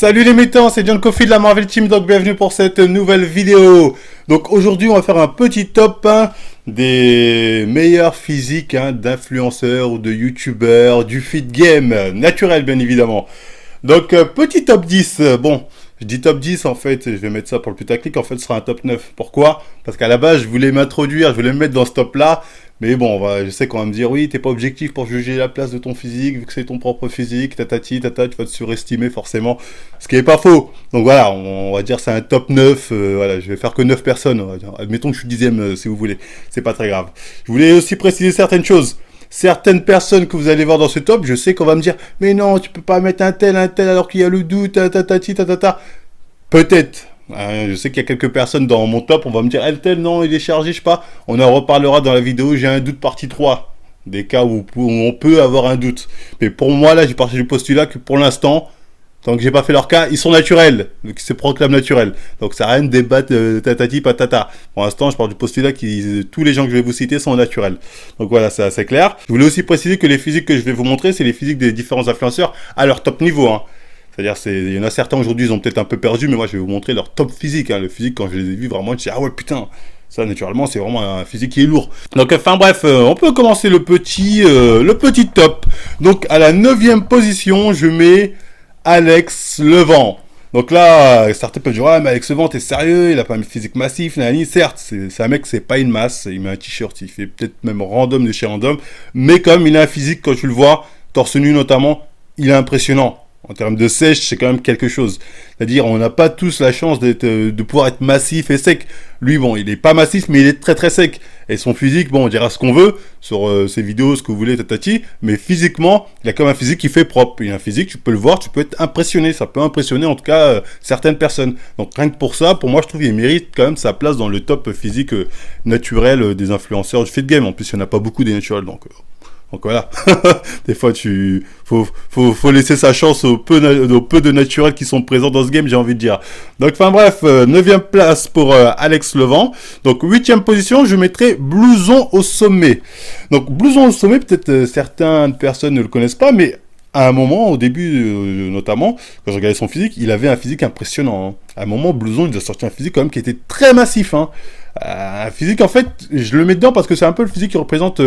Salut les métants, c'est John Coffey de la Marvel Team, donc bienvenue pour cette nouvelle vidéo. Donc aujourd'hui on va faire un petit top des meilleurs physiques d'influenceurs ou de youtubeurs du fit game, naturel bien évidemment. Donc petit top 10, bon je dis top 10 en fait, je vais mettre ça pour le putaclic, en fait ce sera un top 9. Pourquoi? Parce qu'à la base je voulais m'introduire, je voulais me mettre dans ce top là. Mais bon, je sais qu'on va me dire, oui, t'es pas objectif pour juger la place de ton physique, vu que c'est ton propre physique, tatati, tata, tu vas te surestimer forcément, ce qui est pas faux. Donc voilà, on va dire c'est un top 9, voilà, je vais faire que 9 personnes, on va dire. Admettons que je suis 10ème si vous voulez, c'est pas très grave. Je voulais aussi préciser certaines choses. Certaines personnes que vous allez voir dans ce top, je sais qu'on va me dire, mais non, tu peux pas mettre un tel alors qu'il y a le doute, tatati, tatata. Peut-être. Je sais qu'il y a quelques personnes dans mon top, on va me dire, elle tel, non, il est chargé, je sais pas. On en reparlera dans la vidéo, j'ai un doute partie 3. Des cas où on peut avoir un doute. Mais pour moi, là, j'ai parti du postulat que pour l'instant, tant que j'ai pas fait leur cas, ils sont naturels. Donc ils se proclament naturels. Donc ça n'a rien de débattre tatati patata. Pour l'instant, je pars du postulat que tous les gens que je vais vous citer sont naturels. Donc voilà, c'est assez clair. Je voulais aussi préciser que les physiques que je vais vous montrer, c'est les physiques des différents influenceurs à leur top niveau, C'est-à-dire, il y en a certains aujourd'hui, ils ont peut-être un peu perdu, mais moi, je vais vous montrer leur top physique. Le physique, quand je les ai vus, vraiment, je dis, ah ouais, putain, ça, naturellement, c'est vraiment un physique qui est lourd. Donc, enfin bref, on peut commencer le petit top. Donc, à la 9e position, je mets Alex Levent. Donc là, certains peuvent dire, ah, mais Alex Levent, t'es sérieux, il a pas un physique massif, nani. Certes, c'est un mec, c'est pas une masse, il met un t-shirt, il fait peut-être même random de chez random, mais comme il a un physique, quand tu le vois, torse nu notamment, il est impressionnant. En termes de sèche, c'est quand même quelque chose. C'est-à-dire, on n'a pas tous la chance de pouvoir être massif et sec. Lui, bon, il est pas massif, mais il est très très sec. Et son physique, bon, on dira ce qu'on veut sur ses vidéos, ce que vous voulez, tatati. Mais physiquement, il a quand même un physique qui fait propre. Il a un physique, tu peux le voir, tu peux être impressionné. Ça peut impressionner en tout cas certaines personnes. Donc rien que pour ça, pour moi, je trouve qu'il mérite quand même sa place dans le top physique naturel des influenceurs du fit game. En plus, il n'y en a pas beaucoup des naturels, donc voilà, des fois faut laisser sa chance aux peu de naturels qui sont présents dans ce game, j'ai envie de dire. Donc enfin bref, 9e place pour Alex Levent. Donc 8e position, je mettrai Blouson au sommet. Donc Blouson au sommet, peut-être certaines personnes ne le connaissent pas, mais à un moment, au début notamment, quand je regardais son physique, il avait un physique impressionnant. À un moment, Blouson, il a sorti un physique quand même qui était très massif. Un physique, en fait, je le mets dedans parce que c'est un peu le physique qui représente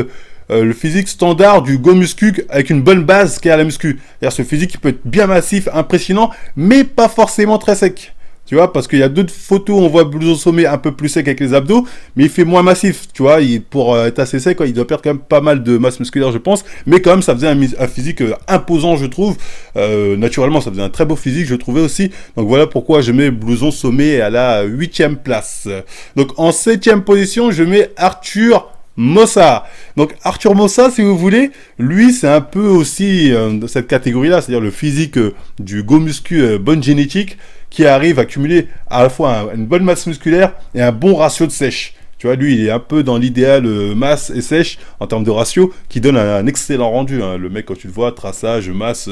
le physique standard du go muscu avec une bonne base qui est à la muscu. C'est-à-dire ce physique qui peut être bien massif, impressionnant, mais pas forcément très sec. Tu vois, parce qu'il y a d'autres photos où on voit Blouson sommet un peu plus sec avec les abdos, mais il fait moins massif. Tu vois, pour être assez sec, il doit perdre quand même pas mal de masse musculaire, je pense. Mais quand même, ça faisait un physique imposant, je trouve. Naturellement, ça faisait un très beau physique, je trouvais aussi. Donc voilà pourquoi je mets Blouson sommet à la 8e place. Donc en 7e position, je mets Arthur Mossa. Donc Arthur Mossa, si vous voulez, lui c'est un peu aussi de cette catégorie-là, c'est-à-dire le physique du go muscu bonne génétique qui arrive à cumuler à la fois une bonne masse musculaire et un bon ratio de sèche. Tu vois, lui, il est un peu dans l'idéal masse et sèche en termes de ratio, qui donne un excellent rendu. Le mec, quand tu le vois, traçage, masse,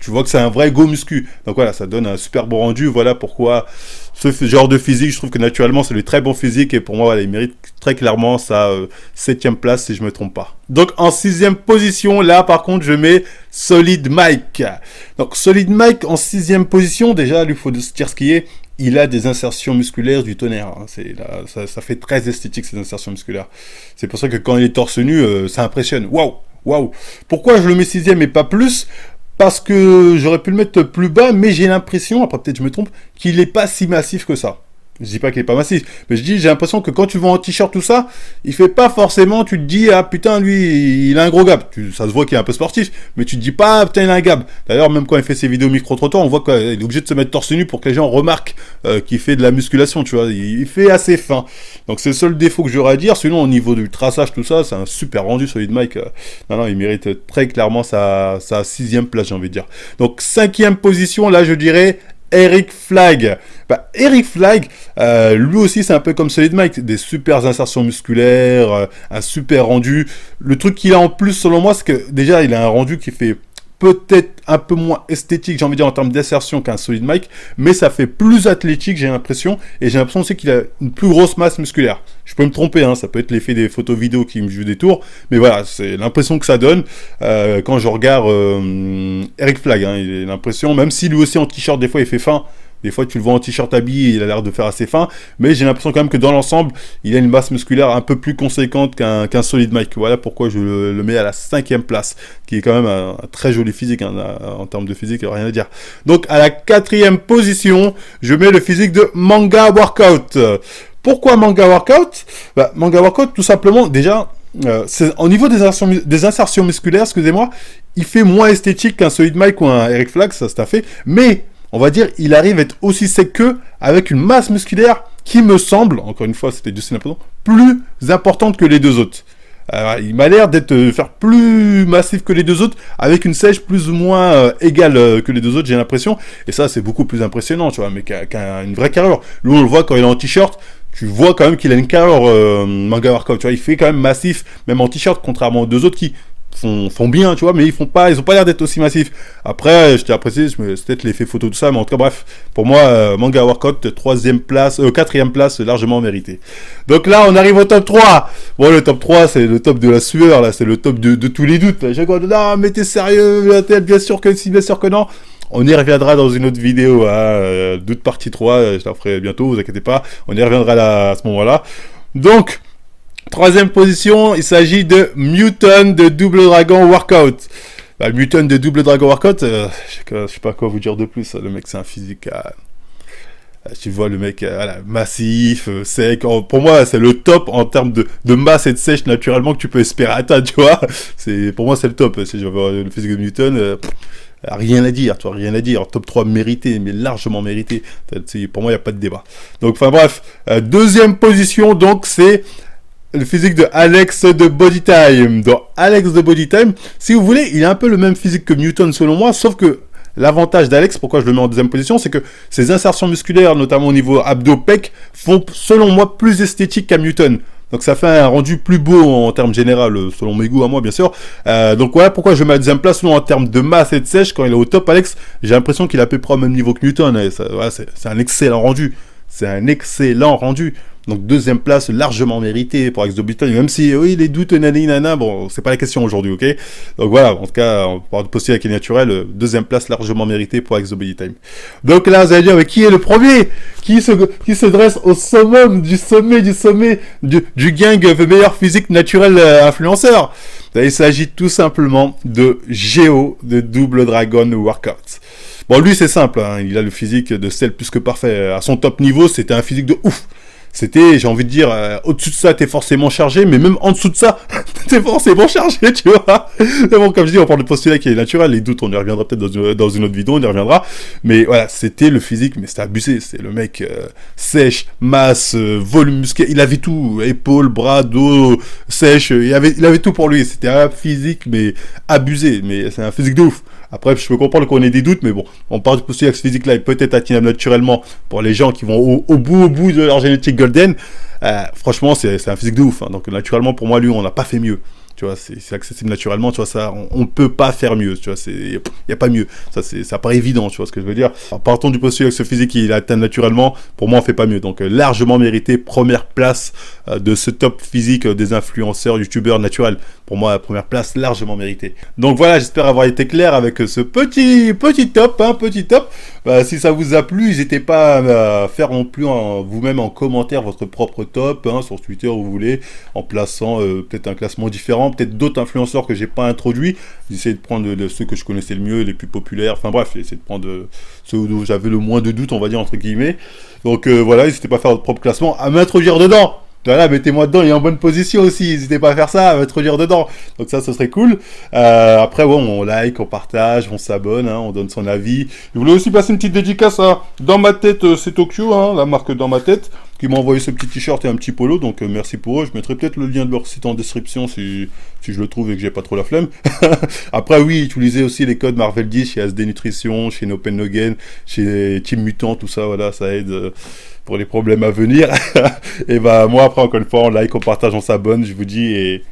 tu vois que c'est un vrai go muscu. Donc voilà, ça donne un super bon rendu. Voilà pourquoi ce genre de physique, je trouve que naturellement, c'est le très bon physique. Et pour moi, voilà, il mérite très clairement sa 7e place, si je ne me trompe pas. Donc en 6e position, là, par contre, je mets Solid Mike. Donc Solid Mike en 6e position, déjà, lui, il faut se dire ce qui est. Il a des insertions musculaires du tonnerre. Ça fait très esthétique, ces insertions musculaires. C'est pour ça que quand il est torse nu, ça impressionne. Waouh. Pourquoi je le mets 6e et pas plus? Parce que j'aurais pu le mettre plus bas, mais j'ai l'impression, après peut-être je me trompe, qu'il n'est pas si massif que ça. Je dis pas qu'il est pas massif, mais j'ai l'impression que quand tu vois en t-shirt tout ça, il fait pas forcément, tu te dis, ah putain, lui, il a un gros gab. Ça se voit qu'il est un peu sportif, mais tu te dis pas, ah, putain, il a un gab. D'ailleurs, même quand il fait ses vidéos micro-trottoirs, on voit qu'il est obligé de se mettre torse nu pour que les gens remarquent qu'il fait de la musculation, tu vois. Il fait assez fin. Donc c'est le seul défaut que j'aurais à dire. Sinon, au niveau du traçage, tout ça, c'est un super rendu, Solid Mike. Non, il mérite très clairement sa 6e place, j'ai envie de dire. Donc 5e position, là, je dirais Eric Flagg. Eric Flagg, lui aussi c'est un peu comme Solid Mike, des super insertions musculaires, un super rendu. Le truc qu'il a en plus selon moi, c'est que déjà il a un rendu qui fait peut-être un peu moins esthétique, j'ai envie de dire, en termes d'insertion qu'un Solid Mike, mais ça fait plus athlétique, j'ai l'impression, et j'ai l'impression aussi qu'il a une plus grosse masse musculaire. Je peux me tromper, hein, ça peut être l'effet des photos vidéo qui me jouent des tours, mais voilà, c'est l'impression que ça donne quand je regarde Eric Flagg, hein, il a l'impression, même si lui aussi en t-shirt, des fois il fait fin. Des fois, tu le vois en t-shirt habillé, il a l'air de faire assez fin. Mais j'ai l'impression quand même que dans l'ensemble, il a une masse musculaire un peu plus conséquente qu'un Solid Mike. Voilà pourquoi je le mets à la 5e place, qui est quand même un très joli physique, hein, en termes de physique, rien à dire. Donc, à la 4e position, je mets le physique de Manga Workout. Pourquoi Manga Workout? Manga Workout, tout simplement, déjà, au niveau des insertions musculaires, excusez-moi, il fait moins esthétique qu'un Solid Mike ou un Eric Flagg, ça c'est un fait. Mais on va dire, il arrive à être aussi sec qu'eux, avec une masse musculaire qui me semble, encore une fois, c'était du cinéma, plus importante que les deux autres. Il m'a l'air faire plus massif que les deux autres, avec une sèche plus ou moins égale que les deux autres, j'ai l'impression. Et ça, c'est beaucoup plus impressionnant, tu vois, mais qu'à une vraie carrure. Lui, on le voit quand il est en t-shirt, tu vois quand même qu'il a une carrure Manga Workout, tu vois, il fait quand même massif, même en t-shirt, contrairement aux deux autres qui font bien, tu vois, mais ils ont pas l'air d'être aussi massifs. Après, je t'ai apprécié, c'est peut-être l'effet photo, tout ça, mais en tout cas, bref, pour moi, Manga Workout, 4e place, largement mérité. Donc là, on arrive au top 3. Bon, le top 3, c'est le top de la sueur, là, c'est le top de tous les doutes. J'ai quoi, non, mais t'es sérieux, bien sûr que si, bien sûr que non. On y reviendra dans une autre vidéo, hein, doute partie 3, je la ferai bientôt, vous inquiétez pas, on y reviendra là, à ce moment-là. Donc, 3e position, il s'agit de Muton de Double Dragon Workout. Le Muton de Double Dragon Workout, je sais pas quoi vous dire de plus. Le mec, c'est un physique. Tu vois le mec massif, sec. Pour moi, c'est le top en termes de masse et de sèche naturellement que tu peux espérer atteindre, tu vois. Pour moi, c'est le top. Si je veux le physique de Muton, rien à dire, tu vois, rien à dire. Top 3 mérité, mais largement mérité. Pour moi, il n'y a pas de débat. Donc, enfin bref. 2e position, donc, c'est le physique de Alex de Bodytime. Dans Alex de Bodytime, si vous voulez, il a un peu le même physique que Muton selon moi, sauf que l'avantage d'Alex, pourquoi je le mets en 2e position, c'est que ses insertions musculaires, notamment au niveau abdo-pec, font selon moi plus esthétique qu'à Muton. Donc ça fait un rendu plus beau en termes généraux, selon mes goûts à moi bien sûr. Donc voilà pourquoi je mets à la 2e place, sinon en termes de masse et de sèche, quand il est au top Alex, j'ai l'impression qu'il est à peu près au même niveau que Muton. Et ça, voilà, c'est un excellent rendu. C'est un excellent rendu. Donc 2e place largement méritée pour Alex de Bodytime, même si oui les doutes nana, bon c'est pas la question aujourd'hui, ok. Donc voilà, en tout cas on parle de posture qui est naturel, 2e place largement méritée pour Alex de Bodytime. Donc là vous allez dire mais qui est le premier qui se dresse au summum du sommet du gang de meilleur physique naturel influenceur. Il s'agit tout simplement de Géo de Double Dragon Workout. Bon lui c'est simple, hein, il a le physique de sel plus que parfait. À son top niveau c'était un physique de ouf. C'était, j'ai envie de dire, au-dessus de ça, t'es forcément chargé, mais même en dessous de ça, t'es forcément chargé, tu vois. Mais bon, comme je dis, on parle de postulat qui est naturel, les doutes, on y reviendra peut-être dans une autre vidéo, on y reviendra. Mais voilà, c'était le physique, mais c'était abusé. C'est le mec sèche, masse, volume musculaire, il avait tout, épaules, bras, dos, sèche, il avait tout pour lui. C'était un physique, mais abusé, mais c'est un physique de ouf. Après, je peux comprendre qu'on ait des doutes, mais bon, on parle du postulat que ce physique-là est peut-être atteignable naturellement pour les gens qui vont au bout de leur génétique golden. Franchement, c'est un physique de ouf. Hein. Donc, naturellement, pour moi, lui, on n'a pas fait mieux. Tu vois, c'est accessible naturellement, tu vois, ça, on peut pas faire mieux, tu vois, il y a pas mieux. Ça paraît évident, tu vois ce que je veux dire. En partant du postulat que ce physique, il atteint naturellement, pour moi, on fait pas mieux. Donc, largement mérité, première place de ce top physique des influenceurs, youtubeurs naturels. Pour moi, première place, largement méritée. Donc voilà, j'espère avoir été clair avec ce petit top, hein, petit top. Si ça vous a plu, n'hésitez pas à faire non plus vous-même en commentaire votre propre top, hein, sur Twitter où vous voulez, en plaçant peut-être un classement différent, peut-être d'autres influenceurs que j'ai pas introduits. J'essaie de prendre ceux que je connaissais le mieux, les plus populaires, enfin bref, j'essaie de prendre ceux où j'avais le moins de doutes, on va dire, entre guillemets. Donc voilà, n'hésitez pas à faire votre propre classement, à m'introduire dedans. Voilà, mettez-moi dedans, il est en bonne position aussi, n'hésitez pas à faire ça, à m'introduire dedans. Donc ça, ce serait cool. Après, bon, on like, on partage, on s'abonne, hein, on donne son avis. Je voulais aussi passer une petite dédicace à Dans ma tête, c'est Tokyo, hein, la marque Dans ma tête, qui m'a envoyé ce petit t-shirt et un petit polo, donc merci pour eux. Je mettrai peut-être le lien de leur site en description si je le trouve et que j'ai pas trop la flemme. Après, oui, utilisez aussi les codes Marvel 10 chez SD Nutrition, chez No Pain No Gain, chez Team Mutant, tout ça, voilà, ça aide pour les problèmes à venir. Et bah moi après encore une fois on like, on partage, on s'abonne, je vous dis et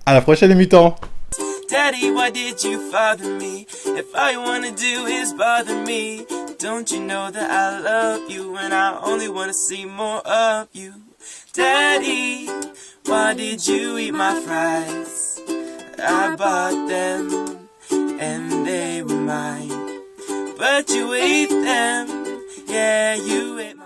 à la prochaine les mutants. Daddy, why did you father me? If all you wanna do is bother me, don't you know that I love you and I only wanna see more of you? Daddy, why did you eat my fries? I bought them and they were mine, but you ate them, yeah, you ate